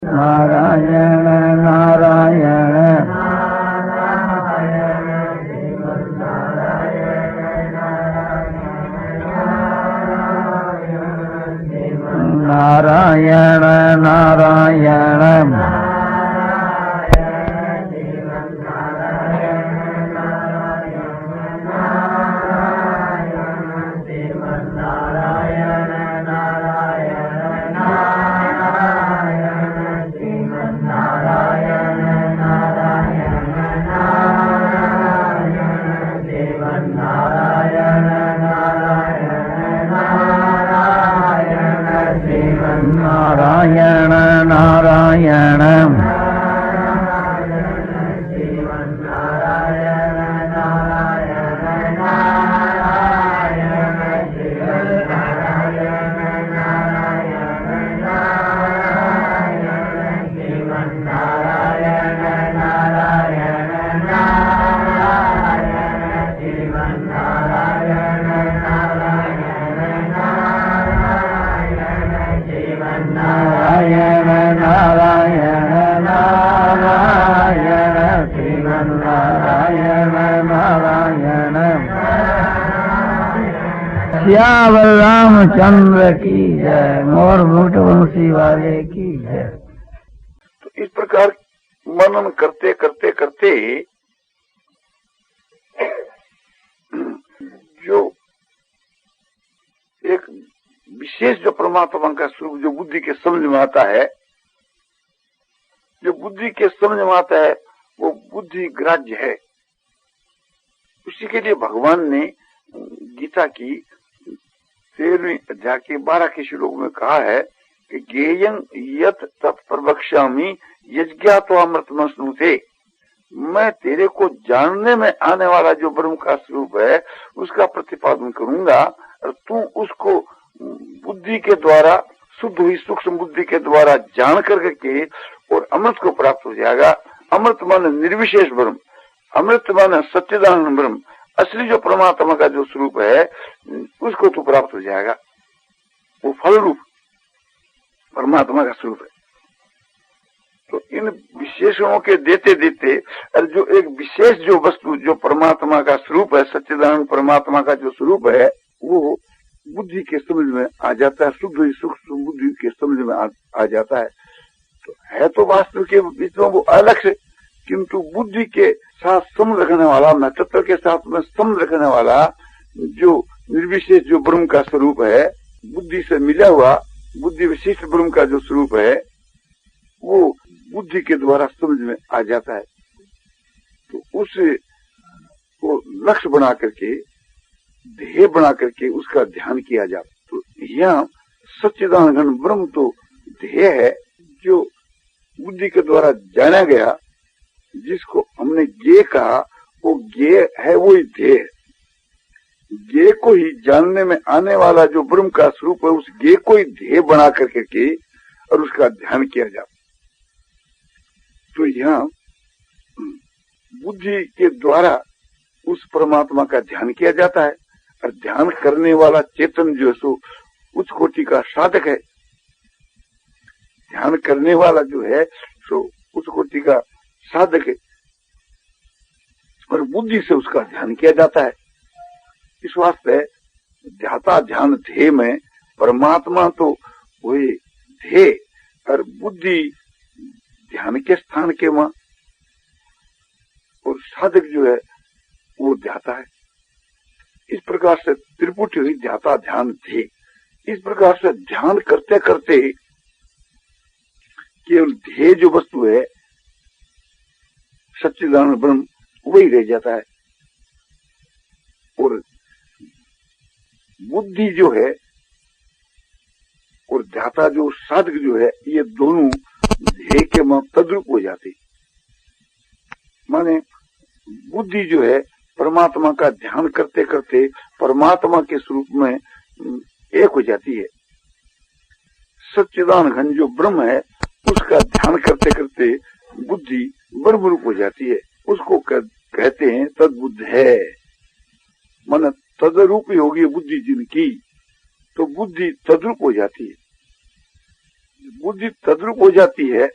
नारायण नारायण नारायण नारायण नारायण नारायण श्यामल रामचंद्र की जय, मोर मुकुट वंशी वाले की जय। तो इस प्रकार मनन करते करते करते जो एक विशेष जो परमात्मा का स्वरूप जो बुद्धि के समझ में आता है, जो बुद्धि के समझ में आता है वो बुद्धि ग्राह्य है। उसी के लिए भगवान ने गीता की 13वें अध्याय के 12 के श्लोक में कहा है कि ज्ञेयं यत् तत् प्रवक्ष्यामि यज्ञात्वामृतमश्नुते। मैं तेरे को जानने में आने वाला जो ब्रह्म का स्वरूप है उसका प्रतिपादन करूंगा और तू उसको बुद्धि के द्वारा, शुद्ध हुई सूक्ष्म बुद्धि के द्वारा जान करके और अमृत को प्राप्त हो जाएगा। अमृत मान निर्विशेष ब्रह्म, अमृत मान सच्चिदानंद ब्रह्म, असली जो परमात्मा का जो स्वरूप है उसको तो प्राप्त हो जाएगा। वो फल रूप परमात्मा का स्वरूप है। तो इन विशेषणों के देते देते और जो एक विशेष जो वस्तु जो परमात्मा का स्वरूप है, सच्चिदानंद परमात्मा का जो स्वरूप है वो बुद्धि के समझ में आ जाता है, शुद्ध हुई सूक्ष्म बुद्धि के समझ में आ जाता है। तो है तो वास्तव के बीच में वो अलग से, किंतु बुद्धि के साथ संबंध रखने वाला, महत्व के साथ में संबंध रखने वाला जो निर्विशेष जो ब्रह्म का स्वरूप है, बुद्धि से मिला हुआ बुद्धि विशिष्ट ब्रह्म का जो स्वरूप है वो बुद्धि के द्वारा समझ में आ जाता है। तो उसे को लक्ष्य बना करके, ध्येय बना करके उसका ध्यान किया जाता। तो यहाँ सच्चिदानंद ब्रह्म तो ध्येय है जो बुद्धि के द्वारा जाना गया, जिसको हमने ज्ञेय कहा वो ज्ञेय है, वो ही ध्येय। ज्ञेय को ही जानने में आने वाला जो ब्रह्म का स्वरूप है उस ज्ञेय को ही ध्येय बना करके और उसका ध्यान किया जाता। तो यहाँ बुद्धि के द्वारा उस परमात्मा का ध्यान किया जाता है और ध्यान करने वाला चेतन जो है सो उच्च कोटि का साधक है। ध्यान करने वाला जो है सो उच्च कोटि का साधक है और बुद्धि से उसका ध्यान किया जाता है। इस वास्ते ध्याता ध्यान ध्येय में परमात्मा तो वही ध्येय और बुद्धि ध्यान के स्थान के वहां और साधक जो है वो ध्याता है। इस प्रकार से त्रिपुटी हुई ध्याता ध्यान ध्येय। इस प्रकार से ध्यान करते करते केवल ध्येय जो वस्तु है सच्चिदानंद ब्रह्म वही रह जाता है और बुद्धि जो है और ध्याता जो साधक जो है ये दोनों ध्येय के तद्रूप हो जाते। माने बुद्धि जो है परमात्मा का ध्यान करते करते परमात्मा के स्वरूप में एक हो जाती है। सच्चिदानंद घन जो ब्रह्म है उसका ध्यान करते करते बुद्धि ब्रह्म रूप हो जाती है। उसको कहते हैं तद्बुद्ध है, मन तदरूप ही होगी बुद्धि जिनकी, तो बुद्धि तद्रूप हो जाती है। बुद्धि तद्रूप हो जाती है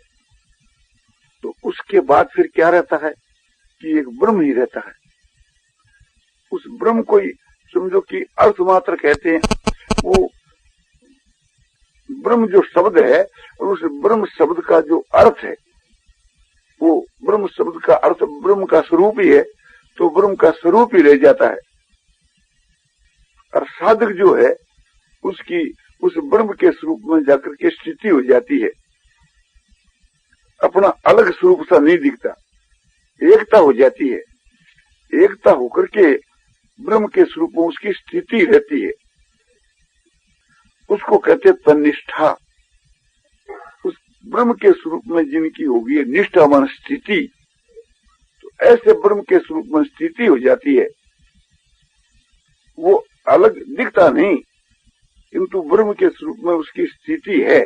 तो उसके बाद फिर क्या रहता है कि एक ब्रह्म ही रहता है। उस ब्रह्म को ही समझो कि अर्थ मात्र कहते हैं। वो ब्रह्म जो शब्द है और उस ब्रह्म शब्द का जो अर्थ है वो ब्रह्म शब्द का अर्थ ब्रह्म का स्वरूप ही है, तो ब्रह्म का स्वरूप ही रह जाता है। और साधक जो है उसकी उस ब्रह्म के स्वरूप में जाकर के स्थिति हो जाती है, अपना अलग स्वरूप सा नहीं दिखता, एकता हो जाती है। एकता होकर के ब्रह्म के स्वरूप में उसकी स्थिति रहती है, उसको कहते तन्निष्ठा। उस ब्रह्म के स्वरूप में जिनकी होगी निष्ठा मान स्थिति, तो ऐसे ब्रह्म के स्वरूप में स्थिति हो जाती है। वो अलग दिखता नहीं किंतु ब्रह्म के स्वरूप में उसकी स्थिति है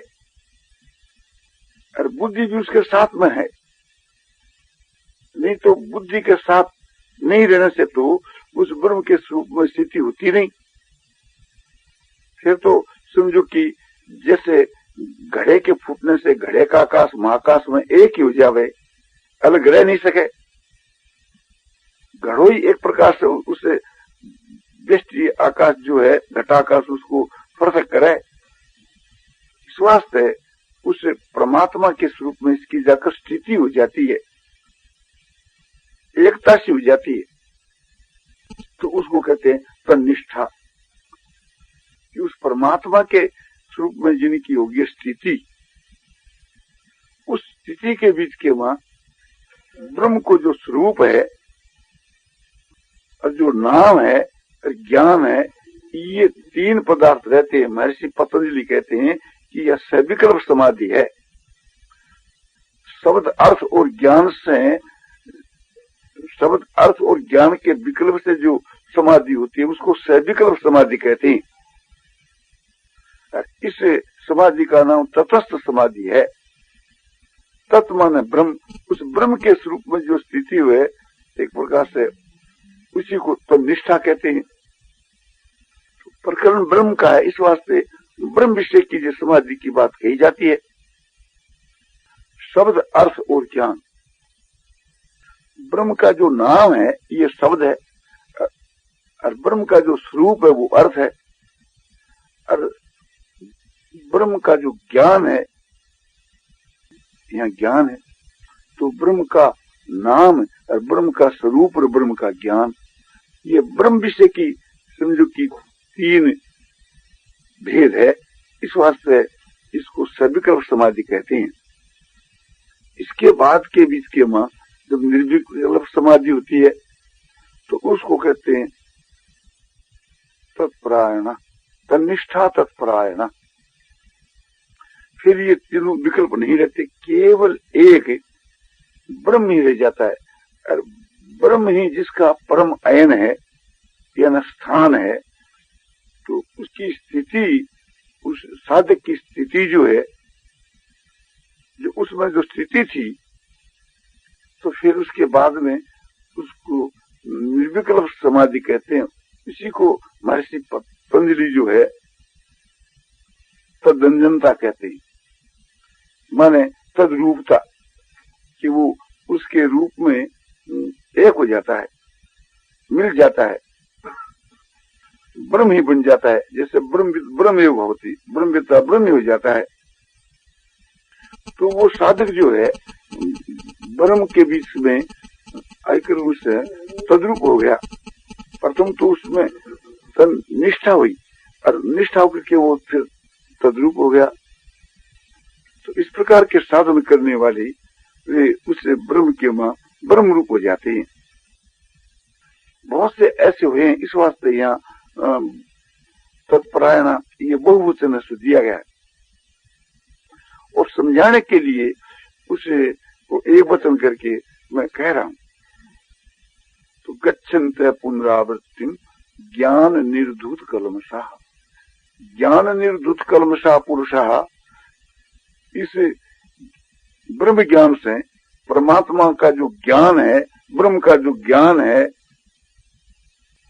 और बुद्धि भी उसके साथ में है। नहीं तो बुद्धि के साथ नहीं रहने से तो उस ब्रह्म के स्वरूप में स्थिति होती नहीं। फिर तो समझो कि जैसे घड़े के फूटने से घड़े का आकाश महाकाश में एक ही हो जावे, अलग रह नहीं सके। घड़ो ही एक प्रकार से उसे दृष्टि आकाश जो है घटाकाश उसको पृथक करे। इस वास्ते उस परमात्मा के स्वरूप में इसकी जाकर स्थिति हो जाती है, एकता सी हो जाती है, तो उसको कहते हैं तन्निष्ठा। कि उस परमात्मा के स्वरूप में जिनकी होगी स्थिति, उस स्थिति के बीच के वहां ब्रह्म को जो स्वरूप है और जो नाम है और ज्ञान है, ये तीन पदार्थ रहते हैं। महर्षि पतंजलि कहते हैं कि यह सविकल्प समाधि है। शब्द अर्थ और ज्ञान से, शब्द अर्थ और ज्ञान के विकल्प से जो समाधि होती है उसको सविकल्प समाधि कहते हैं। इस समाधि का नाम तटस्थ समाधि है। तत्व माने ब्रह्म, उस ब्रह्म के स्वरूप में जो स्थिति हुए एक प्रकार से उसी को तो निष्ठा कहते हैं। प्रकरण ब्रह्म का है, इस वास्ते ब्रह्म विषय की जो समाधि की बात कही जाती है। शब्द अर्थ और ज्ञान, ब्रह्म का जो नाम है ये शब्द है और ब्रह्म का जो स्वरूप है वो अर्थ है और ब्रह्म का जो ज्ञान है यहाँ ज्ञान है। तो ब्रह्म का नाम और ब्रह्म का स्वरूप और ब्रह्म का ज्ञान, ये ब्रह्म विषय की समझो की तीन भेद है। इस वास्ते इसको सविकल्प समाधि कहते हैं। इसके बाद के बीच के मां जब निर्विकल्प समाधि होती है तो उसको कहते हैं तत्परायण, तन्निष्ठा तत्परायण। फिर ये तीनों विकल्प नहीं रहते, केवल एक ब्रह्म ही रह जाता है और ब्रह्म ही जिसका परम अयन है या स्थान है। तो उसकी स्थिति, उस साधक की स्थिति जो है, जो उसमें जो स्थिति थी, तो फिर उसके बाद में उसको निर्विकल्प समाधि कहते हैं। इसी को महर्षि पतंजलि जो है तदंजनता कहते हैं, माने तद्रूपता, कि वो उसके रूप में एक हो जाता है, मिल जाता है, ब्रह्म ही बन जाता है। जैसे ब्रह्म योग होती, ब्रह्मविद्ता ब्रह्म ही हो जाता है। तो वो साधक जो है ब्रह्म के बीच में आकर उससे तद्रूप हो गया। प्रथम तो उसमें निष्ठा हुई और निष्ठा होकर के वो फिर तद्रूप हो गया। तो इस प्रकार के साधन करने वाले वे उससे ब्रह्म के मां ब्रह्म रूप हो जाते हैं। बहुत से ऐसे हुए हैं, इस वास्ते यहाँ तत्परायण ये बहुवचन से दिया गया है और समझाने के लिए उसे वो एक वचन करके मैं कह रहा हूं। तो गच्छन्ते पुनरावृत्तिम ज्ञान निर्धूत कल्मषः, ज्ञान निर्धूत कल्मषः पुरुषः। इस ब्रह्म ज्ञान से परमात्मा का जो ज्ञान है, ब्रह्म का जो ज्ञान है,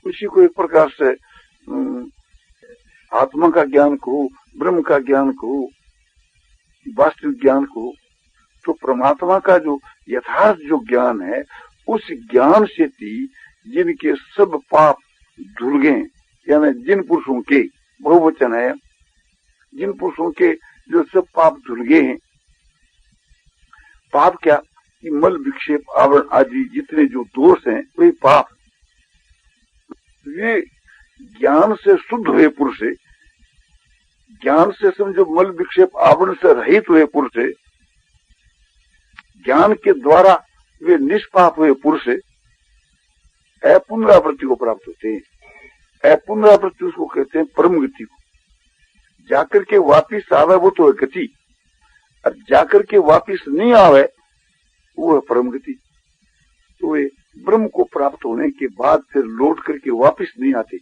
उसी को एक प्रकार से आत्मा का ज्ञान को, ब्रह्म का ज्ञान को, वास्तविक ज्ञान को, तो परमात्मा का जो यथार्थ जो ज्ञान है, उस ज्ञान से थी जिनके सब पाप धुल गए, यानी जिन पुरुषों के, बहुवचन है, जिन पुरुषों के जो सब पाप धुल गए हैं। पाप क्या कि मल विक्षेप आवरण आदि जितने जो दोष हैं वही पाप। वे ज्ञान से शुद्ध हुए पुरुष है, ज्ञान से समझो मल विक्षेप आवरण से रहित हुए पुरुष है, ज्ञान के द्वारा वे निष्पाप हुए पुरुष है, अपुनरावृत्ति को प्राप्त होते हैं। अपुनरावृत्ति उसको कहते हैं परम गति को। जाकर के वापिस आवे वो तो है गति, और जाकर के वापिस नहीं आवे वो है परम गति। तो वे ब्रह्म को प्राप्त होने के बाद फिर लौट करके वापिस नहीं आते।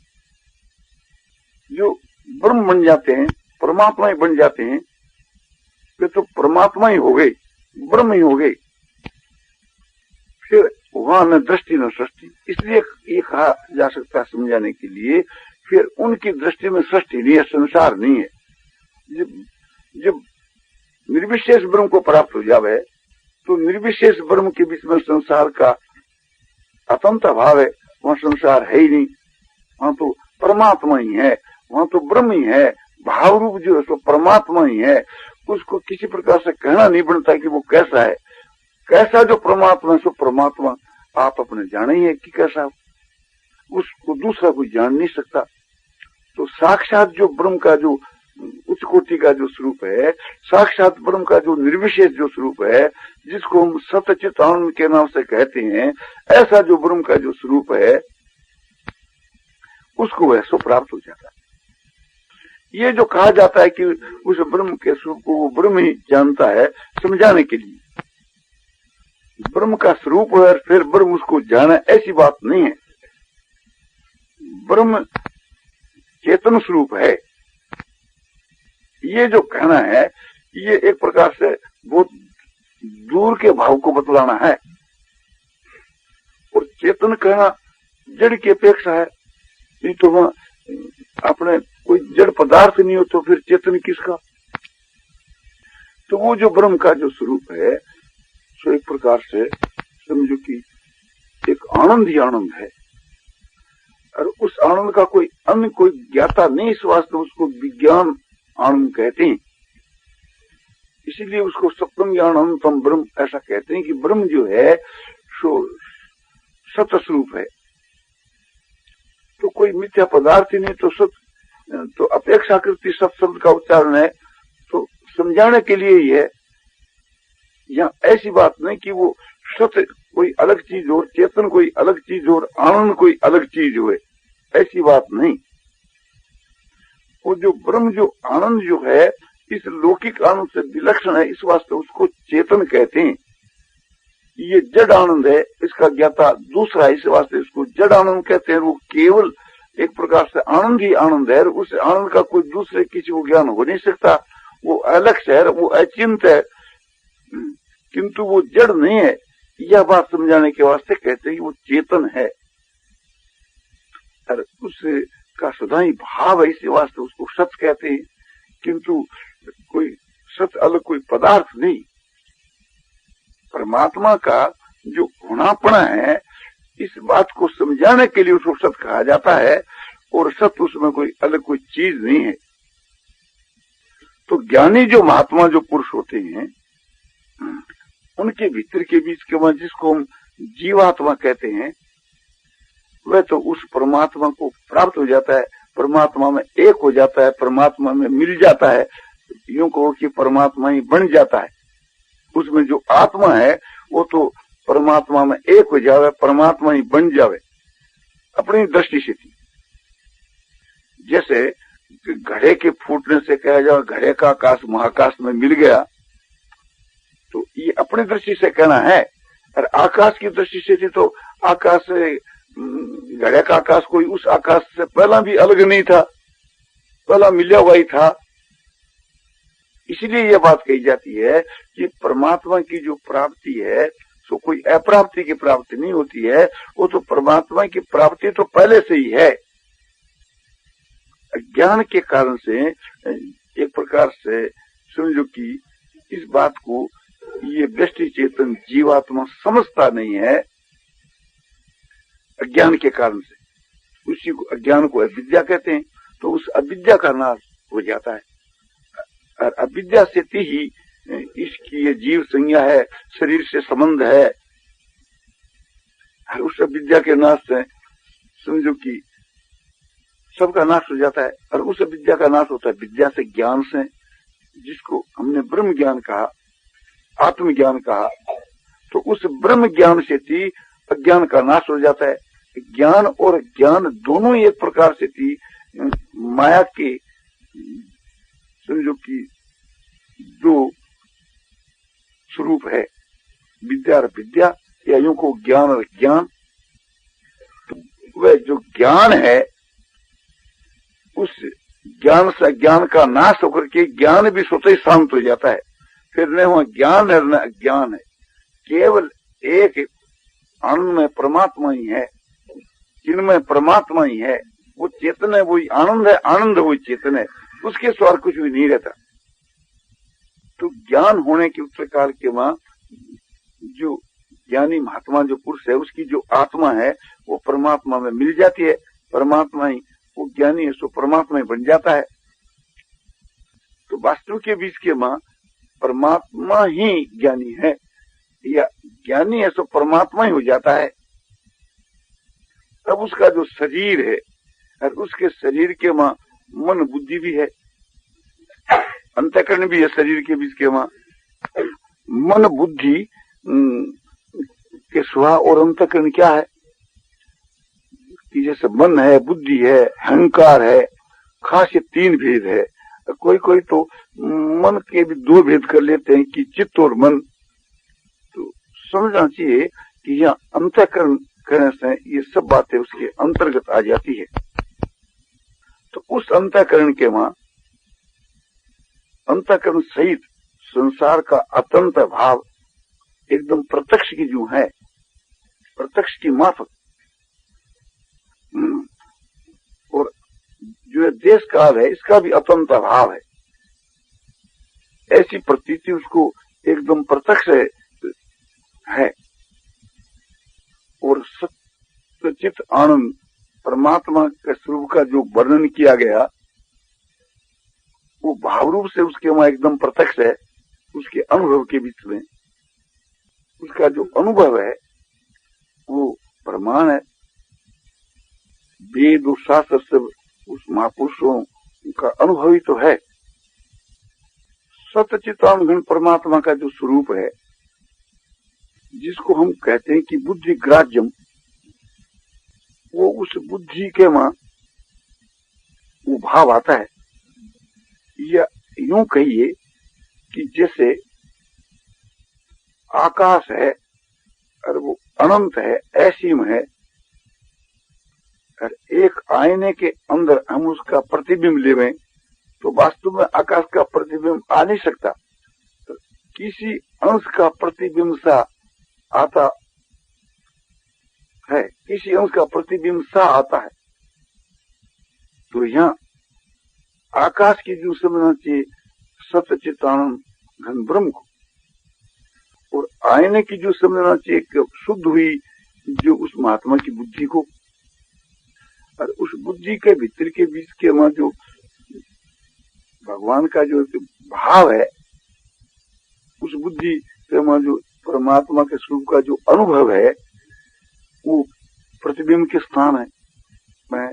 जो ब्रह्म बन जाते हैं, परमात्मा ही बन जाते हैं, वे तो परमात्मा ही हो गए, ब्रह्म ही हो गए। फिर वहां न दृष्टि न सृष्टि। इसलिए ये कहा जा सकता है समझाने के लिए, फिर उनकी दृष्टि में सृष्टि नहीं है, संसार नहीं है। जब निर्विशेष ब्रह्म को प्राप्त हो जावे तो निर्विशेष ब्रह्म के बीच में संसार का अतंत भाव है, वहां संसार है ही नहीं, वहां तो परमात्मा ही है, वहां तो ब्रह्म ही है। भाव रूप जो है सो परमात्मा ही है, उसको किसी प्रकार से कहना नहीं बनता कि वो कैसा है। कैसा जो परमात्मा है सो परमात्मा आप अपने जाने ही है कि कैसा, उसको दूसरा कोई जान नहीं सकता। तो साक्षात जो ब्रह्म का जो उच्च कोटि का जो स्वरूप है, साक्षात ब्रह्म का जो निर्विशेष जो स्वरूप है, जिसको हम सत्यचित आनंद के नाम से कहते हैं, ऐसा जो ब्रह्म का जो स्वरूप है उसको वैसो प्राप्त हो जाता है। ये जो कहा जाता है कि उस ब्रह्म के स्वरूप को वो ब्रह्म ही जानता है, समझाने के लिए ब्रह्म का स्वरूप है और फिर ब्रह्म उसको जाना, ऐसी बात नहीं है। ब्रह्म चेतन स्वरूप है, ये जो कहना है ये एक प्रकार से बहुत दूर के भाव को बतलाना है। और चेतन कहना जड़ की अपेक्षा है, नहीं तो वहां अपने कोई जड़ पदार्थ नहीं हो तो फिर चेतन किसका। तो वो जो ब्रह्म का जो स्वरूप है सो एक प्रकार से समझो कि एक आनंद ही आनंद है, और उस आनंद का कोई अन्य कोई ज्ञाता नहीं, इस वास्ते उसको विज्ञान आनंद कहते हैं। इसीलिए उसको सप्तम ज्ञान अनंतम ब्रह्म ऐसा कहते हैं कि ब्रह्म जो है सो सत स्वरूप है। तो कोई मिथ्या पदार्थ ही नहीं, तो सत तो अपेक्षाकृति सत शब्द का उच्चारण है तो समझाने के लिए ही है। यहाँ ऐसी बात नहीं कि वो सत्य कोई अलग चीज हो, चेतन कोई अलग चीज हो और आनंद कोई अलग चीज हो, ऐसी बात नहीं। वो जो ब्रह्म जो आनंद जो है इस लौकिक आनंद से विलक्षण है, इस वास्ते उसको चेतन कहते हैं। ये जड़ आनंद है, इसका ज्ञाता दूसरा है, इस वास्ते इसको जड़ आनंद कहते हैं। वो केवल एक प्रकार से आनंद ही आनंद है, उस आनंद का कोई दूसरे किसी को ज्ञान हो नहीं सकता। वो अलग से है, वो अचिंत है, किंतु वो जड़ नहीं है। यह बात समझाने के वास्ते कहते हैं कि वो चेतन है और उसका सदा ही भाव है, इसी वास्ते उसको सत्य कहते हैं। किंतु कोई सत्य अलग कोई पदार्थ नहीं। परमात्मा का जो होनापना है इस बात को समझाने के लिए उसको सत्य कहा जाता है, और सत्य उसमें कोई अलग कोई चीज नहीं है। तो ज्ञानी जो महात्मा जो पुरुष होते हैं उनके भीतर के बीच के जिसको हम जीवात्मा कहते हैं, वह तो उस परमात्मा को प्राप्त हो जाता है, परमात्मा में एक हो जाता है, परमात्मा में मिल जाता है। यूं कहो कि परमात्मा ही बन जाता है। उसमें जो आत्मा है वो तो परमात्मा में एक हो जावे, परमात्मा ही बन जावे अपनी दृष्टि से थी। जैसे घड़े के फूटने से कहा जाए घड़े का आकाश महाकाश में मिल गया, तो ये अपनी दृष्टि से कहना है। और आकाश की दृष्टि से थी तो आकाश से घड़े का आकाश कोई उस आकाश से पहला भी अलग नहीं था, पहला मिला हुआ ही था। इसलिए यह बात कही जाती है कि परमात्मा की जो प्राप्ति है सो कोई अप्राप्ति की प्राप्ति नहीं होती है, वो तो परमात्मा की प्राप्ति तो पहले से ही है। ज्ञान के कारण से एक प्रकार से समझो कि इस बात को ये व्यष्टि चेतन जीवात्मा समझता नहीं है अज्ञान के कारण से। उसी को अज्ञान को अविद्या कहते हैं। तो उस अविद्या का नाश हो जाता है और अविद्या से ही इसकी ये जीव संज्ञा है, शरीर से संबंध है। और उस अविद्या के नाश से समझो कि सबका नाश हो जाता है। और उस अविद्या का नाश होता है विद्या से, ज्ञान से, जिसको हमने ब्रह्म ज्ञान कहा, आत्मज्ञान कहा। तो उस ब्रह्म ज्ञान से थी अज्ञान का नाश हो जाता है। ज्ञान और ज्ञान दोनों एक प्रकार से थी माया के समझो कि दो स्वरूप है, विद्या और विद्या, या यूं को ज्ञान और ज्ञान। तो वह जो ज्ञान है उस ज्ञान से ज्ञान का नाश होकर के ज्ञान भी स्वतः ही शांत हो जाता है। फिर न हुआ ज्ञान है न अज्ञान है, केवल एक आनंद में परमात्मा ही है, जिनमें परमात्मा ही है। वो चेतन है, वही आनंद है, आनंद वही चेतन है, उसके स्वर कुछ भी नहीं रहता। तो ज्ञान होने के उत्तर काल के वहां जो ज्ञानी महात्मा जो पुरुष है उसकी जो आत्मा है वो परमात्मा में मिल जाती है। परमात्मा ही वो ज्ञानी है, सो परमात्मा ही बन जाता है। तो वास्तु के बीच के मां परमात्मा ही ज्ञानी है, या ज्ञानी है सो परमात्मा ही हो जाता है। तब उसका जो शरीर है और उसके शरीर के मां मन बुद्धि भी है, अंतःकरण भी है। शरीर के बीच के मां मन बुद्धि के स्वभाव और अंतःकरण क्या है कि जैसे मन है, बुद्धि है, अहंकार है, खास ये तीन भेद है। कोई कोई तो मन के भी दो भेद कर लेते हैं कि चित्त और मन। तो समझना चाहिए कि यह अंतःकरण करने से ये सब बातें उसके अंतर्गत आ जाती है। तो उस अंतःकरण के वहां अंतःकरण सहित संसार का अतंत भाव एकदम प्रत्यक्ष की जो है, प्रत्यक्ष की माफक, और जो देश काल है इसका भी अतंत भाव है। ऐसी प्रतीति उसको एकदम प्रत्यक्ष है। और सच्चित आनंद परमात्मा के स्वरूप का जो वर्णन किया गया वो भाव रूप से उसके वहां एकदम प्रत्यक्ष है। उसके अनुभव के बीच में उसका जो अनुभव है वो प्रमाण है। वेद और शास्त्र से उस महापुरुषों का अनुभव ही तो है। सच्चिदानंद परमात्मा का जो स्वरूप है जिसको हम कहते हैं कि बुद्धि ग्राह्यम, वो उस बुद्धि के मां वो भाव आता है। या यूं कहिए कि जैसे आकाश है और वो अनंत है, असीम है, और एक आईने के अंदर हम उसका प्रतिबिंब लेवें तो वास्तव में आकाश का प्रतिबिंब आ नहीं सकता। तो किसी अंश का प्रतिबिंब सा आता है, किसी अंश का प्रतिबिंब सा आता है। तो यहाँ आकाश की जो समझना चाहिए सच्चिदानंद घन ब्रह्म को, और आईने की जो समझना चाहिए शुद्ध हुई जो उस महात्मा की बुद्धि को, और उस बुद्धि के भीतर के बीच के वहां जो भगवान का जो भाव है, उस बुद्धि के वहां जो परमात्मा के स्वरूप का जो अनुभव है वो प्रतिबिंब के स्थान है। मैं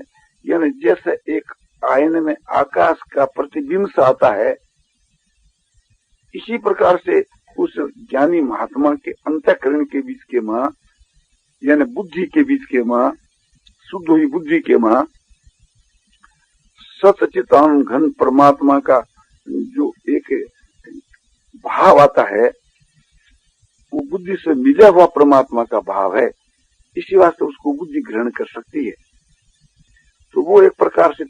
यानी जैसे एक आईने में आकाश का प्रतिबिंब सा आता है, इसी प्रकार से उस ज्ञानी महात्मा के अंतःकरण के बीच के मां यानी बुद्धि के बीच के मां, शुद्ध हुई बुद्धि के मां सच्चिदानंद घन परमात्मा का जो एक भाव आता है वो बुद्धि से मिला हुआ परमात्मा का भाव है। इसी वास्ते उसको बुद्धि ग्रहण कर सकती है। तो वो एक प्रकार से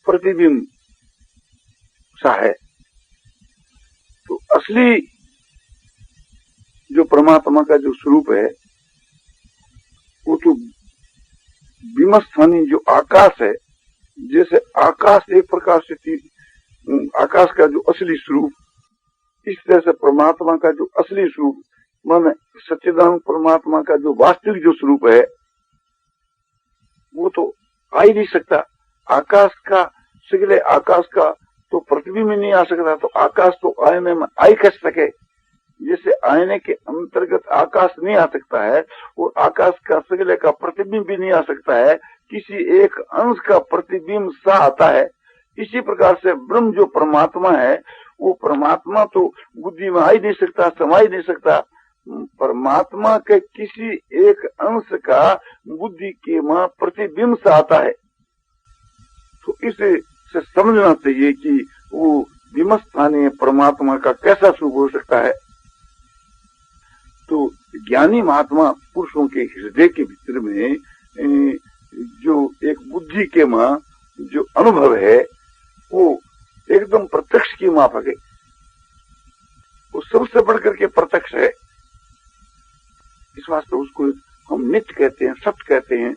प्रतिबिंब सा है। तो असली जो परमात्मा का जो स्वरूप है वो तो विमस्थानी जो आकाश है, जैसे आकाश एक प्रकार से आकाश का जो असली स्वरूप इस तरह से परमात्मा का जो असली स्वरूप माने सच्चिदानंद परमात्मा का जो वास्तविक जो स्वरूप है वो तो आ ही नहीं सकता। आकाश का सगले आकाश का तो प्रतिबिंब नहीं आ सकता, तो आकाश तो आईने में आई कैसे सके। जैसे आईने के अंतर्गत आकाश नहीं आ सकता है और आकाश का सगले का प्रतिबिंब भी नहीं आ सकता है, किसी एक अंश का प्रतिबिंब सा आता है। इसी प्रकार से ब्रह्म जो परमात्मा है वो परमात्मा तो बुद्धि में आ ही नहीं सकता, समा ही नहीं सकता। परमात्मा के किसी एक अंश का बुद्धि के वहां प्रतिबिंब सा आता है। तो इसे से समझना चाहिए कि वो विमस्थानीय परमात्मा का कैसा स्वरूप हो सकता है। तो ज्ञानी महात्मा पुरुषों के हृदय के भीतर में जो एक बुद्धि के मां जो अनुभव है वो एकदम प्रत्यक्ष की माफक है, वो सबसे बढ़कर के प्रत्यक्ष है। इस वास्ते उसको हम नित्य कहते हैं, सत्य कहते हैं।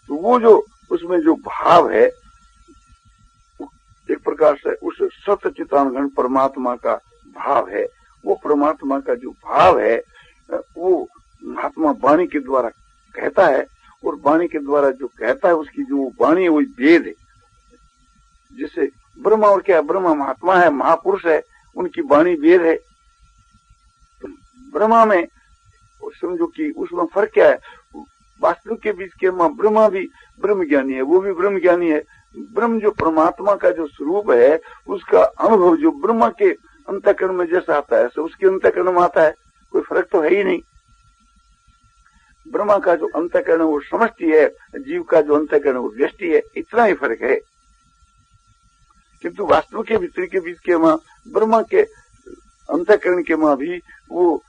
तो वो जो उसमें जो भाव है एक प्रकार से उस सत्य चितानघन परमात्मा का भाव है। वो परमात्मा का जो भाव है वो महात्मा वाणी के द्वारा कहता है, और वाणी के द्वारा जो कहता है उसकी जो वाणी है वो वेद है। जैसे ब्रह्मा और क्या ब्रह्मा महात्मा है, महापुरुष है, उनकी वाणी वेद है। तो ब्रह्मा में समझो कि उसमें फर्क क्या है, वास्तविक के बीच के ब्रह्मा भी ब्रह्म ज्ञानी है, वो भी ब्रह्म ज्ञानी है। ब्रह्म जो परमात्मा का जो स्वरूप है उसका अनुभव जो ब्रह्मा के अंतःकरण में जैसा आता है सो उसके अंतःकरण में आता है, कोई फर्क तो है ही नहीं। ब्रह्मा का जो अंतःकरण वो समष्टि है, जीव का जो अंतःकरण वो व्यष्टि है, इतना ही फर्क है। किंतु वास्तव के भीतर के बीच के वहां ब्रह्मा के अंतःकरण के वहां भी वो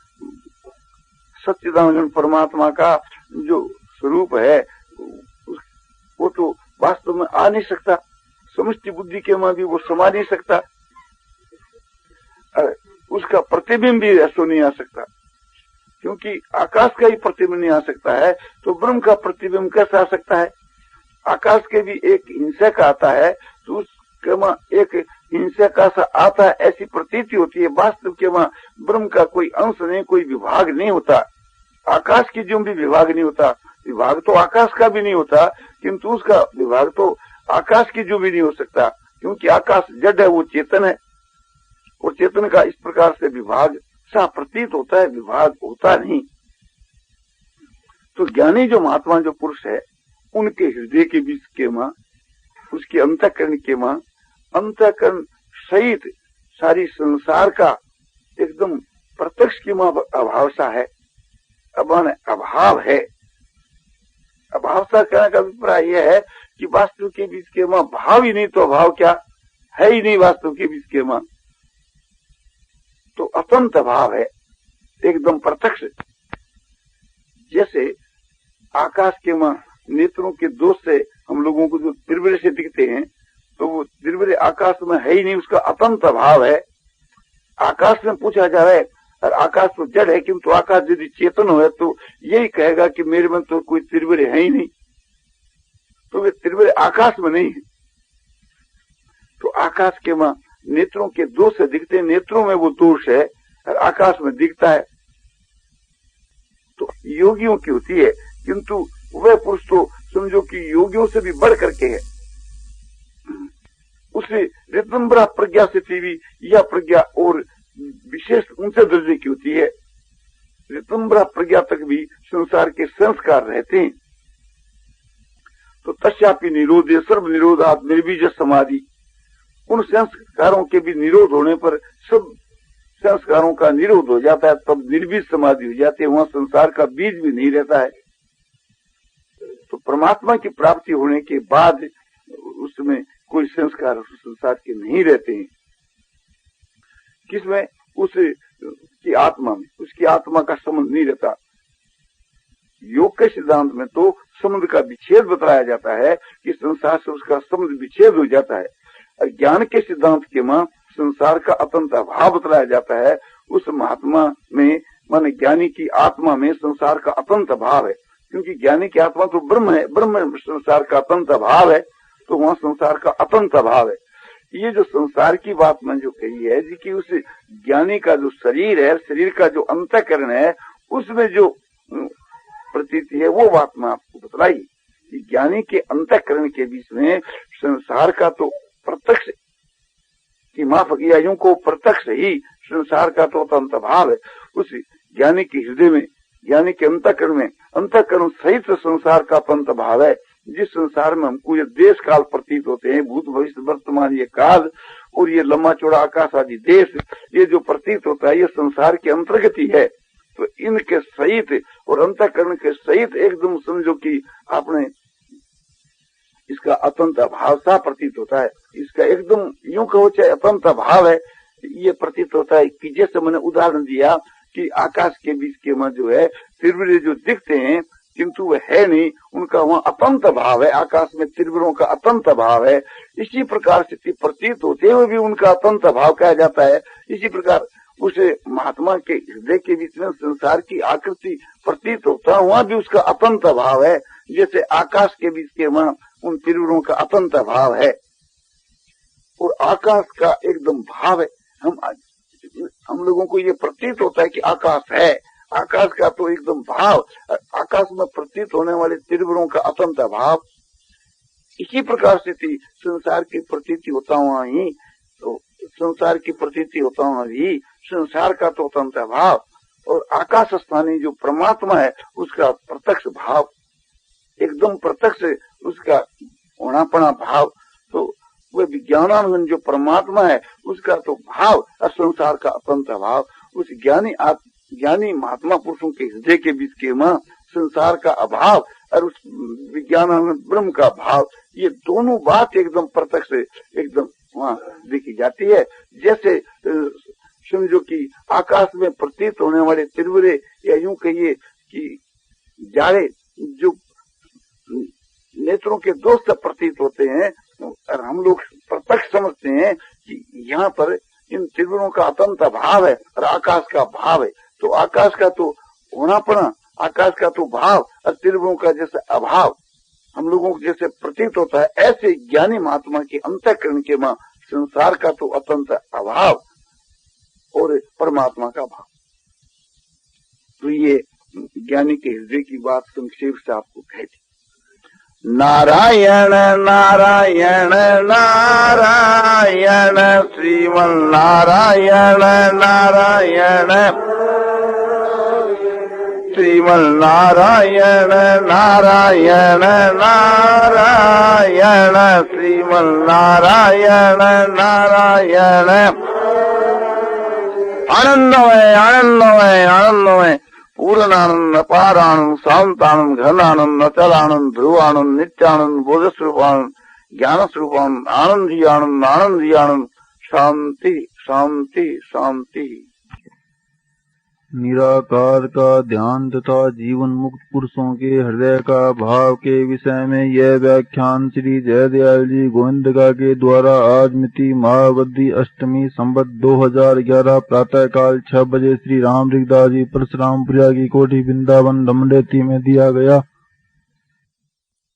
सच्चिदानंद परमात्मा का जो स्वरूप है वो तो वास्तव में आ नहीं सकता। समष्टि बुद्धि के वहां भी वो समा नहीं सकता, उसका प्रतिबिंब भी ऐसा नहीं आ सकता, क्योंकि आकाश का ही प्रतिबिंब नहीं आ सकता है तो ब्रह्म का प्रतिबिंब कैसे आ सकता है। आकाश के भी एक हिंसा का आता है तो उसके वहां एक हिंसा का सा आता है, ऐसी प्रतीति होती है। वास्तव के वहां ब्रह्म का कोई अंश नहीं, कोई विभाग नहीं होता। आकाश की जो भी विभाग नहीं होता, विभाग तो आकाश का भी नहीं होता, किंतु उसका विभाग तो आकाश की जो भी नहीं हो सकता, क्योंकि आकाश जड़ है, वो चेतन है, और चेतन का इस प्रकार से विभाग सा प्रतीत होता है, विभाग होता नहीं। तो ज्ञानी जो महात्मा जो पुरुष है उनके हृदय के बीच के मां उसके अंतःकरण के मां अंतःकरण सहित सारी संसार का एकदम प्रत्यक्ष की मां अभाव सा है, अभाव है। अभाव सा कहने का अभिप्राय यह है कि वास्तव के बीच के मां भाव ही नहीं, तो अभाव क्या है ही नहीं वास्तव के बीच के मां, तो अतंत भाव है, एकदम प्रत्यक्ष। जैसे आकाश के मां नेत्रों के दोष से हम लोगों को जो तिरबिरे से दिखते हैं, तो वो तिरबिरे आकाश में है ही नहीं, उसका अतंत भाव है। आकाश में पूछा जा रहा है, और आकाश तो जड़ है, किंतु आकाश यदि चेतन हो तो यही कहेगा कि मेरे में तो कोई तिरबिरे है ही नहीं, तो वे तिरबिरे आकाश में नहीं है। तो आकाश के मां नेत्रों के दोष से दिखते हैं, नेत्रों में वो दोष है और आकाश में दिखता है। तो योगियों की होती है, किंतु वह पुरुष तो समझो कि योगियों से भी बढ़ करके है। उसे ऋतंबरा प्रज्ञा से भी यह प्रज्ञा और विशेष ऊंचे दर्जे की होती है। ऋतंबरा प्रज्ञा तक भी संसार के संस्कार रहते हैं। तो तस्यापि निरोधे सर्व निरोधात निर्बीज समाधि, उन संस्कारों के भी निरोध होने पर सब संस्कारों का निरोध हो जाता है, तब निर्बीज समाधि हो जाती है, वहां संसार का बीज भी नहीं रहता है। तो परमात्मा की प्राप्ति होने के बाद उसमें कोई संस्कार संसार के नहीं रहते हैं। किसमें? उसकी आत्मा में, उसकी आत्मा का संबंध नहीं रहता। योग के सिद्धांत में तो संबंध का विच्छेद बताया जाता है कि संसार से उसका संबंध विच्छेद हो जाता है, और ज्ञान के सिद्धांत के मां संसार का अतंत अभाव बताया जाता है। उस महात्मा में माने ज्ञानी की आत्मा में संसार का अतंत अभाव है, क्योंकि ज्ञानी की आत्मा तो ब्रह्म है, ब्रह्म संसार का अतंत अभाव है, तो वहां संसार का अतंत अभाव है। ये जो संसार की बात में जो कही है जी कि उस ज्ञानी का जो शरीर है, शरीर का जो अंतःकरण है, उसमें जो प्रतीति है वो बात मैं आपको बतलाई कि ज्ञानी के अंतःकरण के बीच में संसार का तो प्रत्यक्ष की माफक या यूं को प्रत्यक्ष ही संसार का तो अतंत भाव है। उस ज्ञानी के हृदय में, ज्ञानी के अंतःकरण सहित संसार का अतंत भाव है। जिस संसार में हमको ये देश काल प्रतीत होते हैं, भूत भविष्य वर्तमान ये काल और ये लंबा चौड़ा आकाश आदि देश, ये जो प्रतीत होता है ये संसार के अंतर्गत ही है। तो इनके सहित और अंतःकरण के सहित एकदम समझो कि आपने इसका अतंत भाव सा प्रतीत होता है। इसका एकदम यूं कहो चाहे अतंत भाव है, ये प्रतीत होता है कि जैसे मैंने उदाहरण दिया कि आकाश के बीच के में जो है तिरबिरे जो दिखते हैं किंतु वह है नहीं, उनका वहाँ अतंत भाव है। आकाश में तिरबिरों का अतंत भाव है। इसी प्रकार से प्रतीत होते हुए भी उनका अतंत भाव कहा जाता है। इसी प्रकार उस महात्मा के हृदय के बीच में संसार की आकृति प्रतीत होता है, वहाँ भी उसका अतंत भाव है। जैसे आकाश के बीच के वहाँ उन तिरबिरों का अतंत भाव है और आकाश का एकदम भाव है। हम लोगों को ये प्रतीत होता है कि आकाश है, आकाश का तो एकदम भाव, आकाश में प्रतीत होने वाले तिरबिरों का अतंत भाव। इसी प्रकार से संसार की प्रतीति होता हुआ ही तो संसार की प्रतीति होता हुआ भी संसार का तो अतंत भाव और आकाश स्थानी जो परमात्मा है उसका प्रत्यक्ष भाव, एकदम प्रत्यक्ष उसका होनापना भाव। तो वह विज्ञानानंद जो परमात्मा है उसका तो भाव और संसार का अतंत भाव। उस ज्ञानी महात्मा पुरुषों के हृदय के बीच के में संसार का अभाव और उस विज्ञानानंद ब्रह्म का भाव, ये दोनों बात एकदम प्रत्यक्ष एकदम वहाँ देखी जाती है। जैसे समझो कि आकाश में प्रतीत होने वाले तिरबिरे या यूं कहिए कि जाड़े जो नेत्रों के दोस्त प्रतीत होते हैं और हम लोग प्रत्यक्ष समझते हैं कि यहाँ पर इन तिरबिरों का अतंत भाव है और आकाश का भाव है। तो आकाश का तो होनापना, आकाश का तो भाव और तिरबिरों का जैसे अभाव हम लोगों को जैसे प्रतीत होता है, ऐसे ज्ञानी महात्मा के अंतःकरण के मां संसार का तो अतंत अभाव और परमात्मा का भाव। तो ये ज्ञानी के हृदय की बात संक्षेप से आपको कह दी। नारायण नारायण नारायण श्रीमन नारायण नारायण श्रीमन नारायण नारायण नारायण श्रीमन नारायण नारायण। आनंदमय आनंदमय आनंदमय पूर्णानंद अपारानंद शांतानंद घनानंद अचलानंद ध्रुवानंद नित्यानंद बोधस्वरूपानंद ज्ञान स्वरूपानंद आनंदी आनंद आनंदी आनंद शांति शांति शांति। निराकार का ध्यान तथा जीवन मुक्त पुरुषों के हृदय का भाव के विषय में यह व्याख्यान श्री जयदयाल जी गोविंदगा के द्वारा आज मिति महावद्दी अष्टमी संवत 2011 प्रातः काल 6 बजे श्री राम रिगदास जी परशुरामपुरा की कोठी वृंदावन दमडेती में दिया गया।